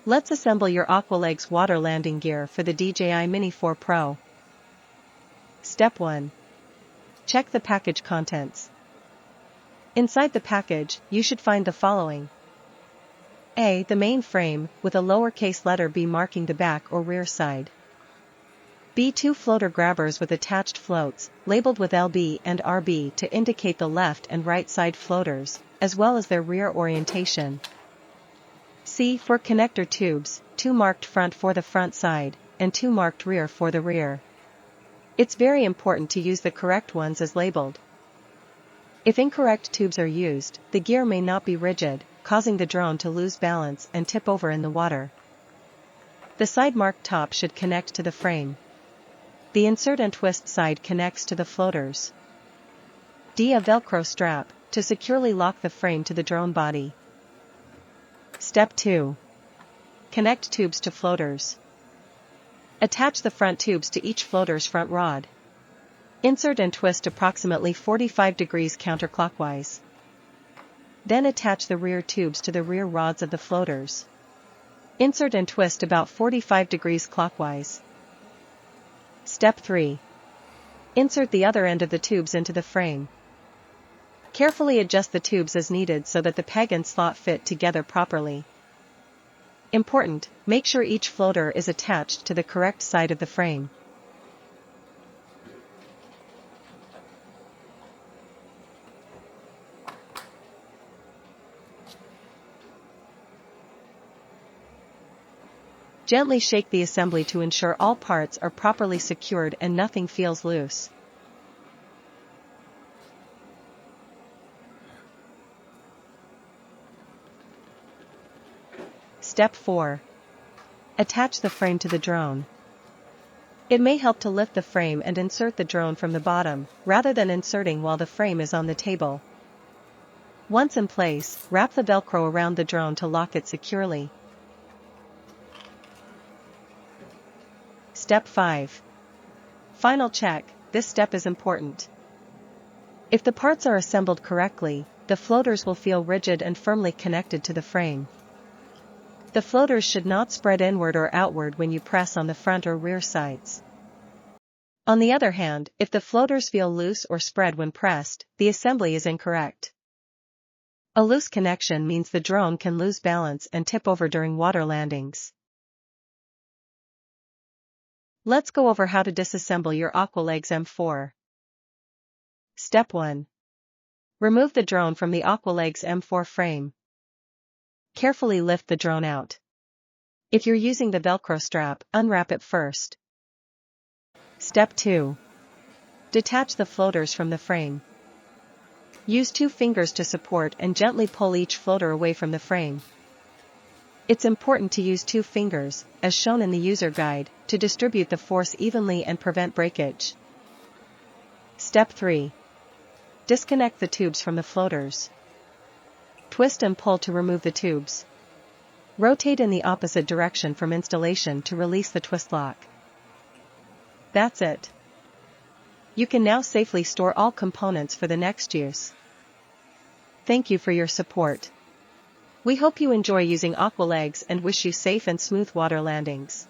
Let's assemble your AquaLegs water landing gear for the DJI Mini 4 Pro. Step 1. Check the package contents. Inside the package, you should find the following. A. The main frame, with a lowercase letter B marking the back or rear side. B. 2 floater grabbers with attached floats, labeled with LB and RB to indicate the left and right side floaters, as well as their rear orientation. C. 4 connector tubes, 2 marked front for the front side, and 2 marked rear for the rear. It's very important to use the correct ones as labeled. If incorrect tubes are used, the gear may not be rigid, causing the drone to lose balance and tip over in the water. The side marked top should connect to the frame. The insert and twist side connects to the floaters. D. A Velcro strap, to securely lock the frame to the drone body. Step 2. Connect tubes to floaters. Attach the front tubes to each floater's front rod. Insert and twist approximately 45 degrees counterclockwise. Then attach the rear tubes to the rear rods of the floaters. Insert and twist about 45 degrees clockwise. Step 3. Insert the other end of the tubes into the frame. Carefully adjust the tubes as needed so that the peg and slot fit together properly. Important, make sure each floater is attached to the correct side of the frame. Gently shake the assembly to ensure all parts are properly secured and nothing feels loose. Step 4. Attach the frame to the drone. It may help to lift the frame and insert the drone from the bottom, rather than inserting while the frame is on the table. Once in place, wrap the Velcro around the drone to lock it securely. Step 5. Final check. This step is important. If the parts are assembled correctly, the floaters will feel rigid and firmly connected to the frame. The floaters should not spread inward or outward when you press on the front or rear sides. On the other hand, if the floaters feel loose or spread when pressed, the assembly is incorrect. A loose connection means the drone can lose balance and tip over during water landings. Let's go over how to disassemble your AquaLegs M4. Step 1. Remove the drone from the AquaLegs M4 frame. Carefully lift the drone out. If you're using the Velcro strap, unwrap it first. Step 2. Detach the floaters from the frame. Use 2 fingers to support and gently pull each floater away from the frame. It's important to use 2 fingers, as shown in the user guide, to distribute the force evenly and prevent breakage. Step 3. Disconnect the tubes from the floaters. Twist and pull to remove the tubes. Rotate in the opposite direction from installation to release the twist lock. That's it. You can now safely store all components for the next use. Thank you for your support. We hope you enjoy using AquaLegs and wish you safe and smooth water landings.